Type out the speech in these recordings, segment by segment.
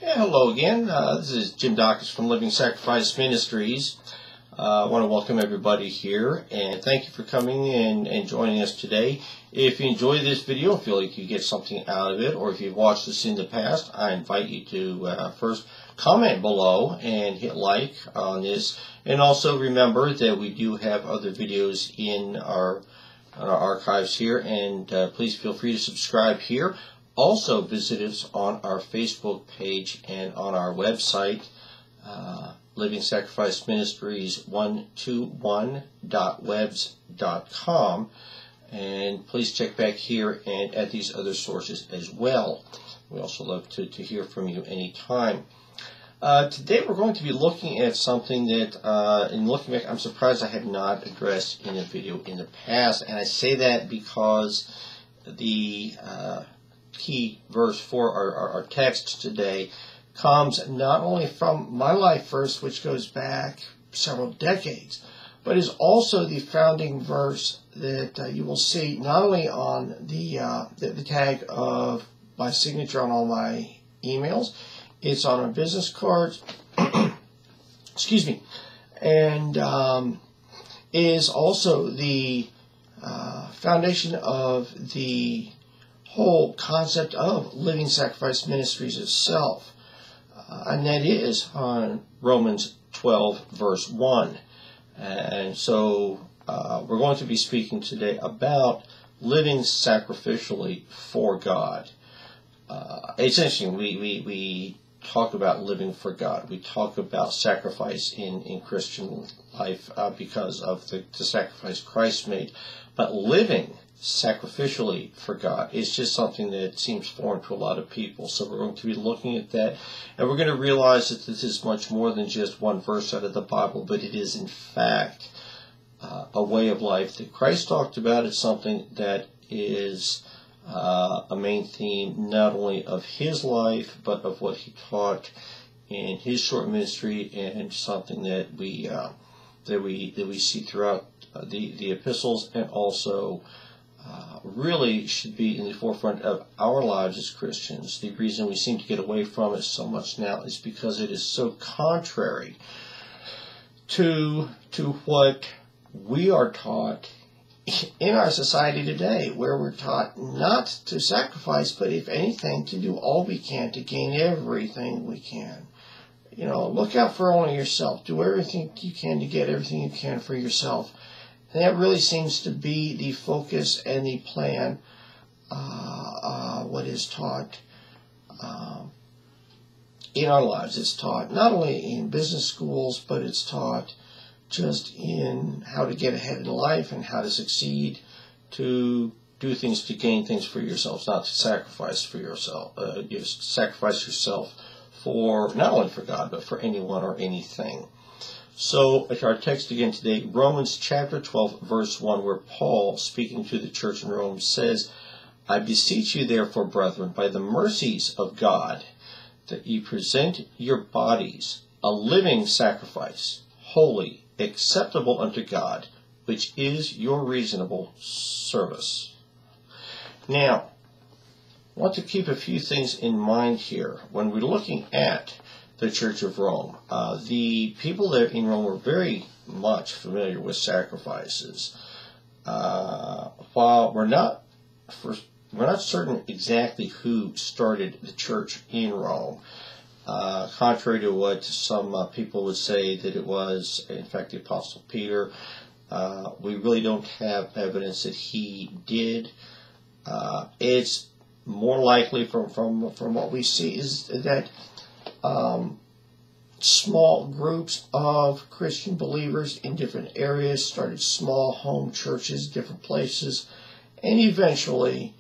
Yeah, hello again. This is Jim Dawkins from Living Sacrifice Ministries. I want to welcome everybody here and thank you for coming in and joining us today. If you enjoy this video, feel like you get something out of it, or if you've watched this in the past, I invite you to first comment below and hit like on this. And also remember that we do have other videos in our archives here, and please feel free to subscribe here. Also visit us on our Facebook page and on our website, Living Sacrifice Ministries 121.webs.com, and please check back here and at these other sources as well. We also love to hear from you anytime. Today we're going to be looking at something that, in looking back, I'm surprised I have not addressed in a video in the past, and I say that because the key verse for our text today comes not only from my life verse, which goes back several decades, but is also the founding verse that you will see not only on the tag of my signature on all my emails, it's on our business cards, excuse me, and is also the foundation of the whole concept of Living Sacrifice Ministries itself. And that is on Romans 12, verse 1. And so we're going to be speaking today about living sacrificially for God. It's interesting, we talk about living for God. We talk about sacrifice in Christian life because of the sacrifice Christ made. But living sacrificially for God is just something that seems foreign to a lot of people. So we're going to be looking at that, and we're going to realize that this is much more than just one verse out of the Bible, but it is in fact a way of life that Christ talked about. It's something that is a main theme not only of his life, but of what he taught in his short ministry, and something that we see throughout the epistles, and also really should be in the forefront of our lives as Christians. The reason we seem to get away from it so much now is because it is so contrary to what we are taught in our society today, where we're taught not to sacrifice, but if anything, to do all we can to gain everything we can. You know, look out for only yourself. Do everything you can to get everything you can for yourself. And that really seems to be the focus and the plan, what is taught in our lives. It's taught not only in business schools, but it's taught just in how to get ahead in life and how to succeed, to do things to gain things for yourselves, not to sacrifice for yourself. You sacrifice yourself for not only for God, but for anyone or anything. So, our text again today, Romans chapter 12, verse 1, where Paul, speaking to the church in Rome, says, I beseech you therefore, brethren, by the mercies of God, that ye present your bodies a living sacrifice, holy, acceptable unto God, which is your reasonable service. Now, I want to keep a few things in mind here when we're looking at the Church of Rome. The people there in Rome were very much familiar with sacrifices. While we're not certain exactly who started the church in Rome, contrary to what some people would say that it was, in fact, the Apostle Peter, we really don't have evidence that he did. It's more likely from what we see is that small groups of Christian believers in different areas started small home churches, different places, and eventually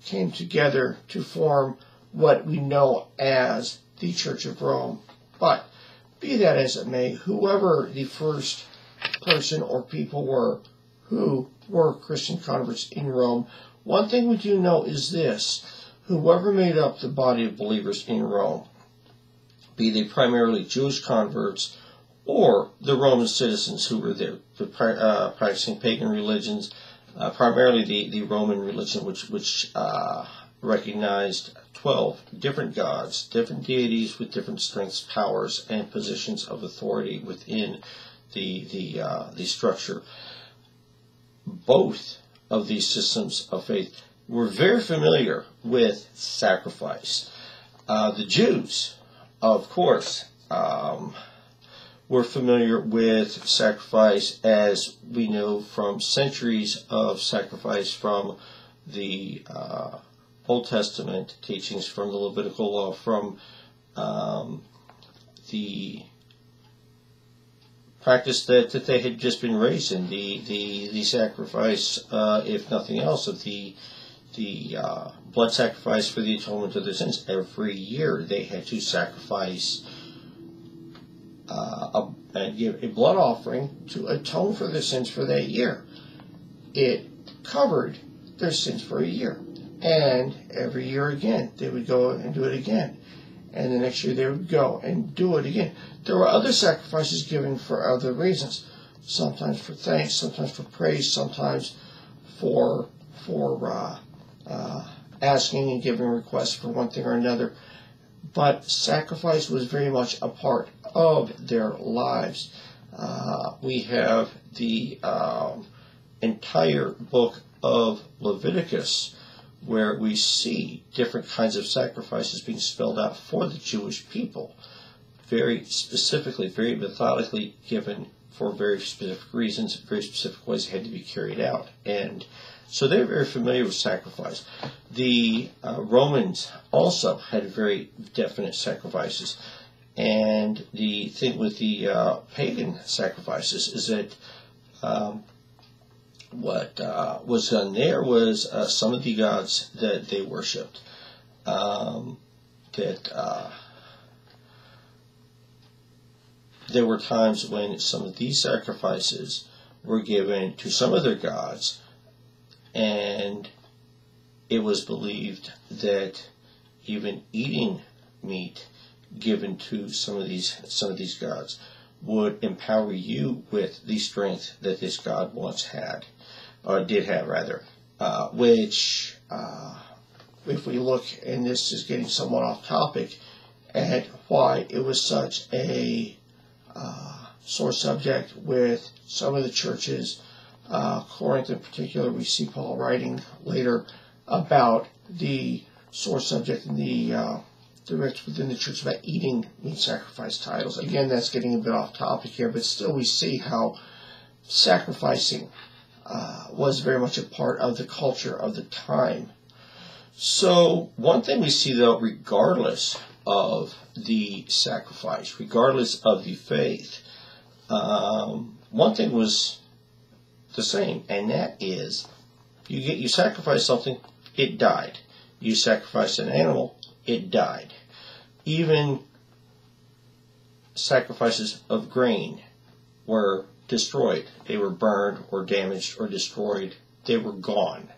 came together to form what we know as the Church of Rome. But be that as it may, whoever the first person or people were who were Christian converts in Rome, one thing we do know is this: whoever made up the body of believers in Rome, be they primarily Jewish converts or the Roman citizens who were there, practicing pagan religions, primarily the Roman religion, which recognized 12 different gods, different deities with different strengths, powers, and positions of authority within the structure. Both of these systems of faith were very familiar with sacrifice. The Jews, of course, were familiar with sacrifice, as we know from centuries of sacrifice from the Old Testament teachings, from the Levitical law, from the practice that they had just been raised in, the sacrifice, if nothing else, of the blood sacrifice for the atonement of their sins. Every year they had to sacrifice and give a blood offering to atone for their sins for that year. It covered their sins for a year. And every year again, they would go and do it again. And the next year they would go and do it again. There were other sacrifices given for other reasons. Sometimes for thanks, sometimes for praise, sometimes for asking and giving requests for one thing or another. But sacrifice was very much a part of their lives. We have the entire book of Leviticus, where we see different kinds of sacrifices being spelled out for the Jewish people, very specifically, very methodically given for very specific reasons, very specific ways they had to be carried out. And so they're very familiar with sacrifice. The Romans also had very definite sacrifices. And the thing with the pagan sacrifices is that what was done there was some of the gods that they worshipped, there were times when some of these sacrifices were given to some of their gods, and it was believed that even eating meat given to some of these gods would empower you with the strength that this god once had, or did have rather, which if we look, and this is getting somewhat off topic, at why it was such a sore subject with some of the churches, Corinth in particular. We see Paul writing later about the sore subject in the direct within the church about eating meat sacrifice titles. Again, that's getting a bit off topic here, but still we see how sacrificing was very much a part of the culture of the time. So one thing we see, though, regardless of the sacrifice, regardless of the faith, one thing was the same, and that is you sacrifice something, it died. You sacrifice an animal, it died. Even sacrifices of grain were destroyed. They were burned or damaged or destroyed. They were gone.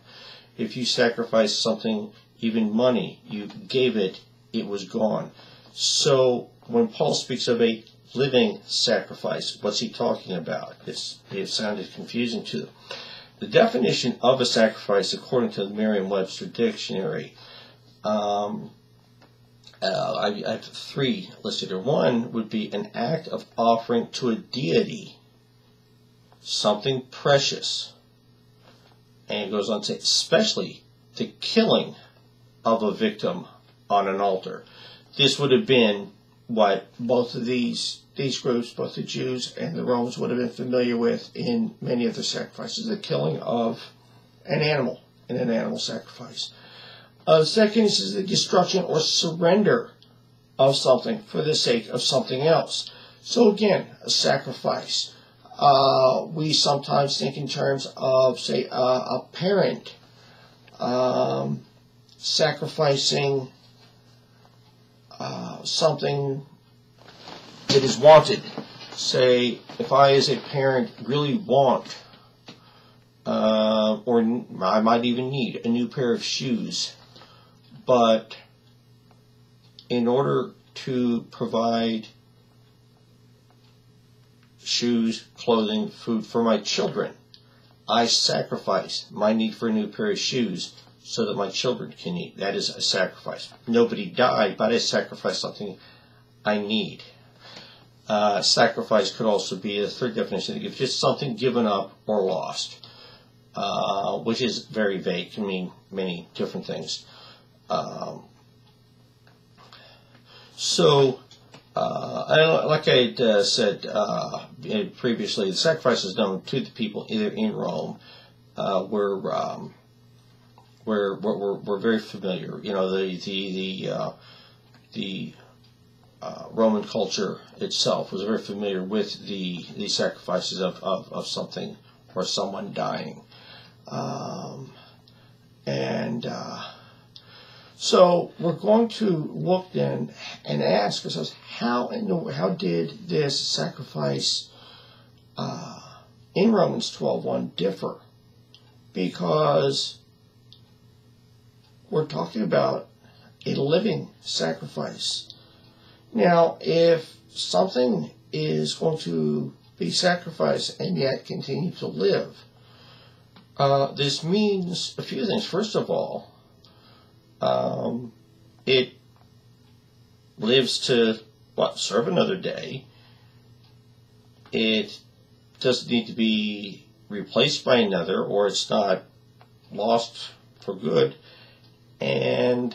If you sacrificed something, even money, you gave it, it was gone. So when Paul speaks of a living sacrifice, what's he talking about? It sounded confusing to them. The definition of a sacrifice, according to the Merriam-Webster Dictionary, I have three listed here. One would be an act of offering to a deity something precious. And it goes on to say, especially the killing of a victim on an altar. This would have been what both of these groups, both the Jews and the Romans, would have been familiar with in many of their sacrifices, the killing of an animal in an animal sacrifice. The second is the destruction or surrender of something for the sake of something else. So again, a sacrifice. We sometimes think in terms of, say, a parent sacrificing something that is wanted. Say, if I as a parent really want, or I might even need a new pair of shoes, but in order to provide shoes, clothing, food for my children, I sacrifice my need for a new pair of shoes so that my children can eat. That is a sacrifice. Nobody died, but I sacrificed something I need. Sacrifice could also be a third definition. It's just something given up or lost, which is very vague. It can mean many different things. Like I said previously, the sacrifices done to the people either in Rome were very familiar. You know, the Roman culture itself was very familiar with the sacrifices of something or someone dying, so we're going to look then and ask ourselves, how did this sacrifice in Romans 12:1 differ? Because we're talking about a living sacrifice. Now, if something is going to be sacrificed and yet continue to live, this means a few things. First of all, it lives to serve another day. It doesn't need to be replaced by another, or it's not lost for good. And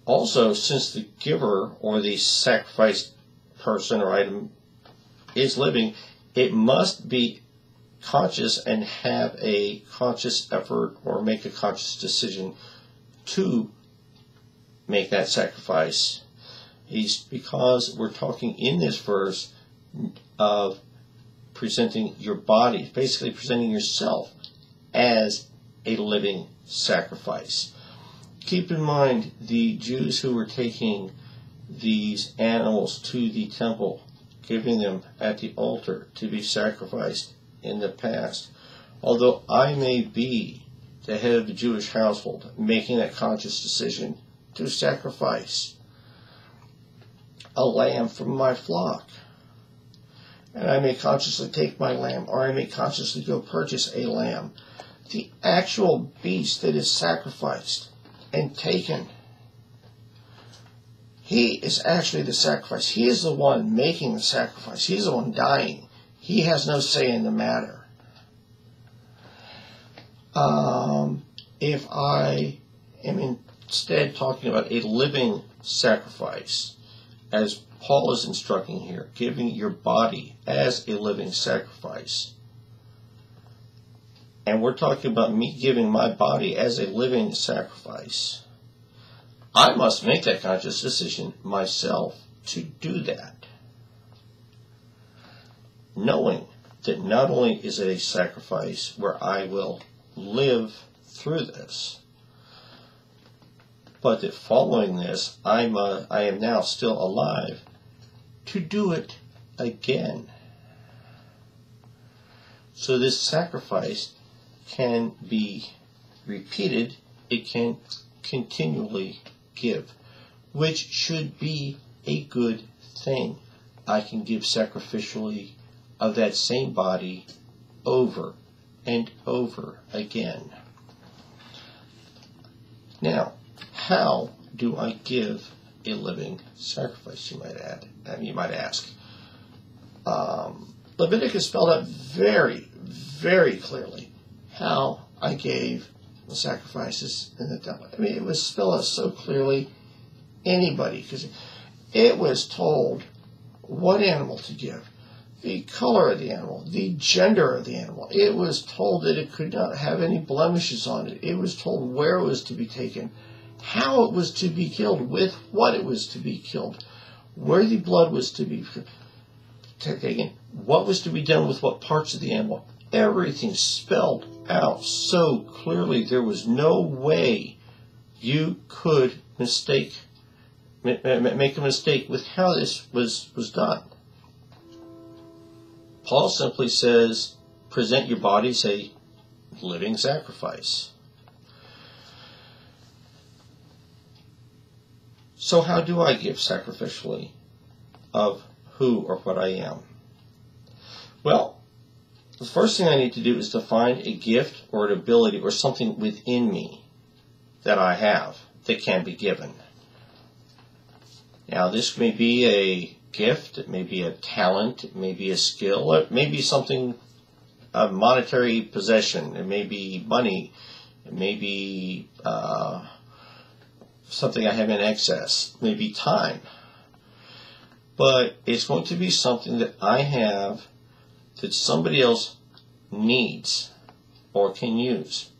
also, since the giver or the sacrificed person or item is living, it must be conscious and have a conscious effort or make a conscious decision to make that sacrifice. Because we're talking in this verse of presenting your body, basically presenting yourself as a living sacrifice. Keep in mind, the Jews who were taking these animals to the temple, giving them at the altar to be sacrificed in the past, although I may be the head of the Jewish household, making that conscious decision to sacrifice a lamb from my flock, and I may consciously take my lamb, or I may consciously go purchase a lamb, the actual beast that is sacrificed and taken, he is actually the sacrifice. He is the one making the sacrifice. He's the one dying. He has no say in the matter. If I am instead talking about a living sacrifice, as Paul is instructing here, giving your body as a living sacrifice, and we're talking about me giving my body as a living sacrifice, I must make that conscious decision myself to do that, knowing that not only is it a sacrifice where I will live through this, but that following this, I am now still alive to do it again. So this sacrifice can be repeated. It can continually give, which should be a good thing. I can give sacrificially of that same body over and over again. Now, how do I give a living sacrifice, you might ask. Leviticus spelled out very, very clearly how I gave the sacrifices in the temple. I mean, it was spelled out so clearly, anybody, because it was told what animal to give, the color of the animal, the gender of the animal. It was told that it could not have any blemishes on it. It was told where it was to be taken, how it was to be killed, with what it was to be killed, where the blood was to be taken, what was to be done with what parts of the animal. Everything spelled out so clearly. There was no way you could make a mistake with how this was done. Paul simply says, present your body as a living sacrifice. So how do I give sacrificially of who or what I am? Well, the first thing I need to do is to find a gift or an ability or something within me that I have that can be given. Now, this may be a gift, it may be a talent, it may be a skill, it may be something, a monetary possession, it may be money, it may be something I have in excess, it may be time. But it's going to be something that I have that somebody else needs or can use.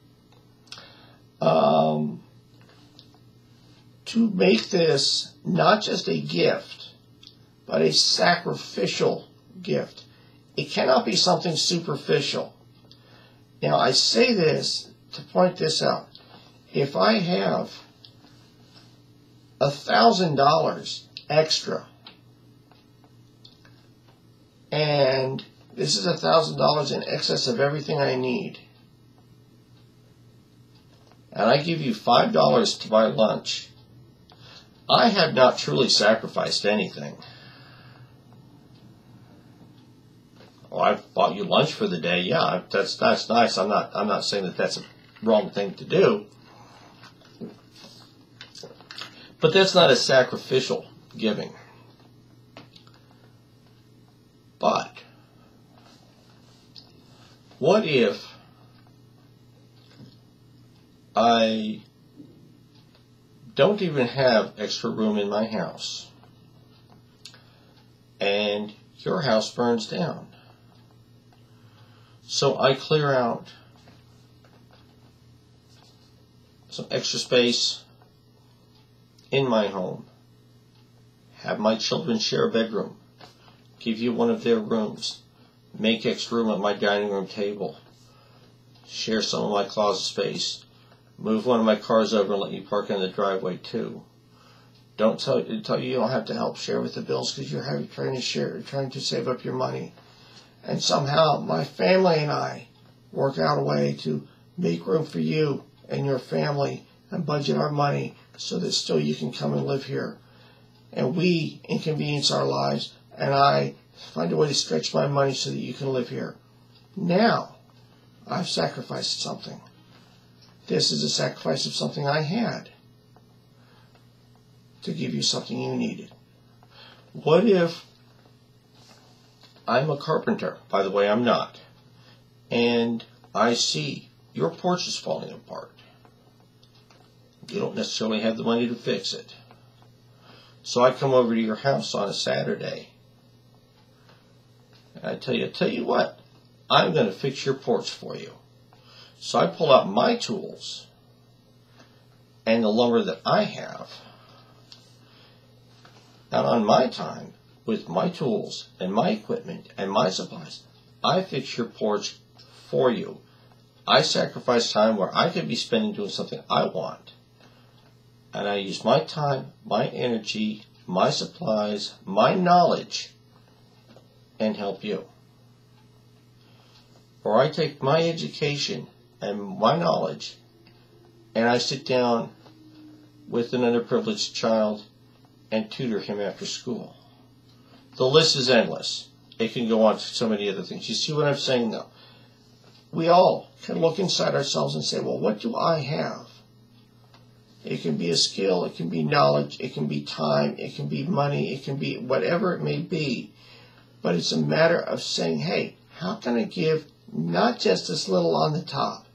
To make this not just a gift, but a sacrificial gift. It cannot be something superficial. Now, I say this to point this out. If I have $1,000 extra, and this is $1,000 in excess of everything I need, and I give you $5 to buy lunch, I have not truly sacrificed anything. Oh, I've bought you lunch for the day. Yeah, that's nice. I'm not saying that that's a wrong thing to do. But that's not a sacrificial giving. But what if I don't even have extra room in my house and your house burns down? So I clear out some extra space in my home, have my children share a bedroom, give you one of their rooms, make extra room at my dining room table, share some of my closet space, move one of my cars over and let you park in the driveway too. Don't tell you you don't have to help share with the bills because you're trying to save up your money. And somehow my family and I work out a way to make room for you and your family and budget our money so that still you can come and live here. And we inconvenience our lives, and I find a way to stretch my money so that you can live here. Now, I've sacrificed something. This is a sacrifice of something I had to give you something you needed. What if I'm a carpenter? By the way, I'm not. And I see your porch is falling apart. You don't necessarily have the money to fix it. So I come over to your house on a Saturday. And I tell you what, I'm going to fix your porch for you. So I pull out my tools and the lumber that I have. And on my time, with my tools and my equipment and my supplies, I fix your porch for you. I sacrifice time where I could be spending doing something I want. And I use my time, my energy, my supplies, my knowledge, and help you. Or I take my education and my knowledge, and I sit down with an underprivileged child and tutor him after school. The list is endless. It can go on to so many other things. You see what I'm saying now? We all can look inside ourselves and say, well, what do I have? It can be a skill, it can be knowledge, it can be time, it can be money, it can be whatever it may be. But it's a matter of saying, hey, how can I give not just this little on the top,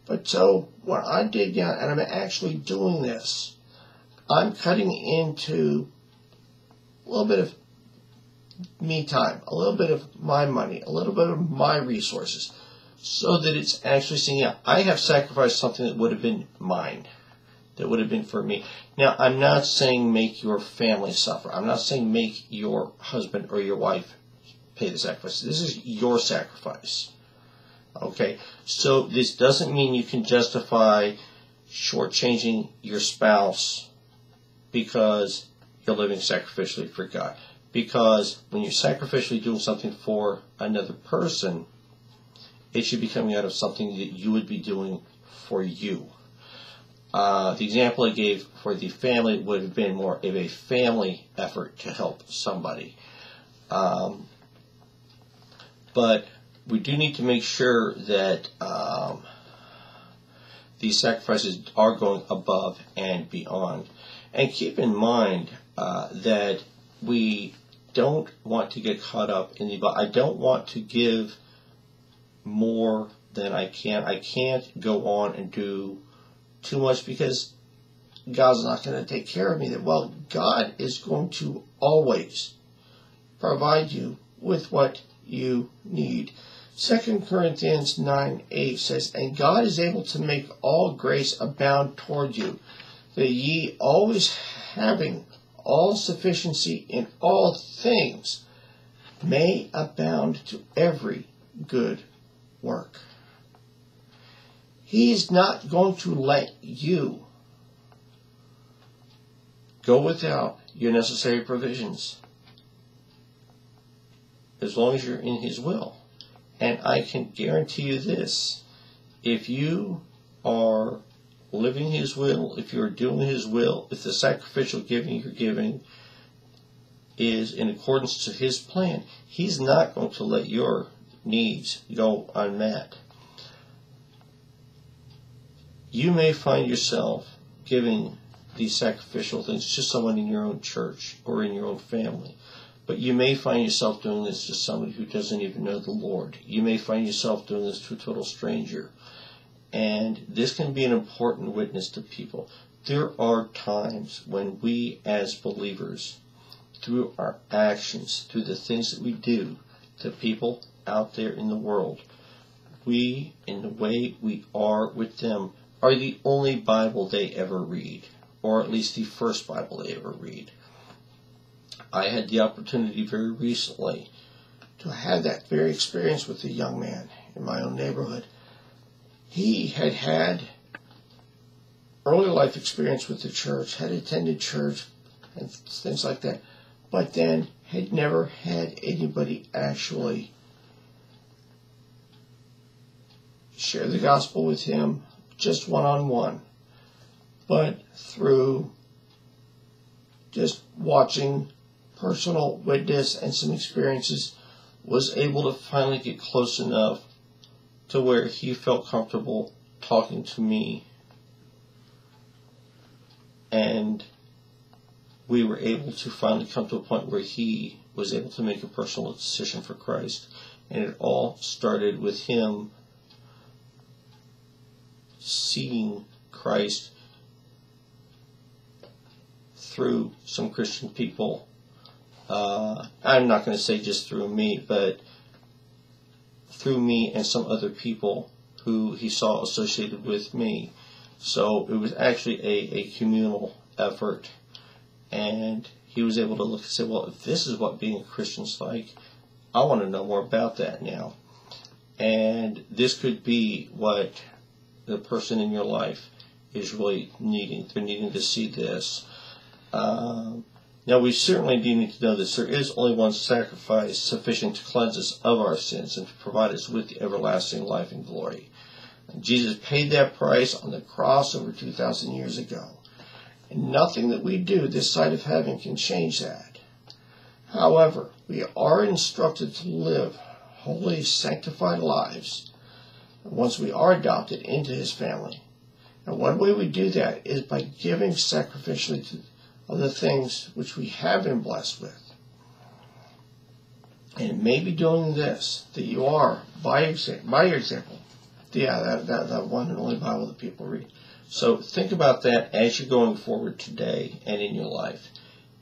but so when I dig down and I'm actually doing this, I'm cutting into a little bit of me time, a little bit of my money, a little bit of my resources, so that it's actually saying, yeah, I have sacrificed something that would have been mine, that would have been for me. Now, I'm not saying make your family suffer. I'm not saying make your husband or your wife pay the sacrifice. This is your sacrifice. Okay? So this doesn't mean you can justify shortchanging your spouse because you're living sacrificially for God. Because when you're sacrificially doing something for another person, it should be coming out of something that you would be doing for you. The example I gave for the family would have been more of a family effort to help somebody. But we do need to make sure that these sacrifices are going above and beyond. And keep in mind that we don't want to get caught up in I don't want to give more than I can. I can't go on and do too much because God's not going to take care of me. Well, God is going to always provide you with what you need. 2 Corinthians 9:8 says, "And God is able to make all grace abound toward you, that ye always having all sufficiency in all things may abound to every good work." He's not going to let you go without your necessary provisions as long as you're in His will. And I can guarantee you this: if you are living His will, if you're doing His will, if the sacrificial giving you're giving is in accordance to His plan, He's not going to let your needs go unmet. You may find yourself giving these sacrificial things to someone in your own church or in your own family. But you may find yourself doing this to somebody who doesn't even know the Lord. You may find yourself doing this to a total stranger. And this can be an important witness to people. There are times when we as believers, through our actions, through the things that we do to people out there in the world, we, in the way we are with them, are the only Bible they ever read, or at least the first Bible they ever read. I had the opportunity very recently to have that very experience with a young man in my own neighborhood. He had had early life experience with the church, had attended church and things like that, but then had never had anybody actually share the gospel with him just one-on-one, but through just watching personal witness and some experiences, was able to finally get close enough to where he felt comfortable talking to me, and we were able to finally come to a point where he was able to make a personal decision for Christ. And it all started with him seeing Christ through some Christian people. I'm not going to say just through me, but through me and some other people who he saw associated with me. So it was actually a communal effort, and he was able to look and say, well, if this is what being a Christian's like, I want to know more about that now. And this could be what the person in your life is really needing. They're needing to see this. Now, we certainly do need to know this. There is only one sacrifice sufficient to cleanse us of our sins and to provide us with the everlasting life and glory. And Jesus paid that price on the cross over 2,000 years ago. And nothing that we do this side of heaven can change that. However, we are instructed to live holy, sanctified lives once we are adopted into His family. And one way we do that is by giving sacrificially to of the things which we have been blessed with. And it may be doing this that you are, by your example, that one and only Bible that people read. So think about that as you're going forward today and in your life.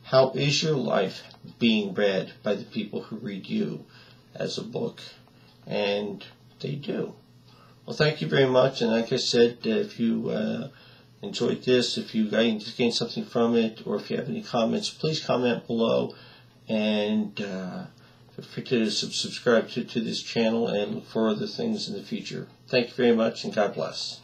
How is your life being read by the people who read you as a book? And they do. Well, thank you very much. And like I said, if you enjoyed this, if you gained something from it, or if you have any comments, please comment below, and feel free to subscribe to this channel and look for other things in the future. Thank you very much, and God bless.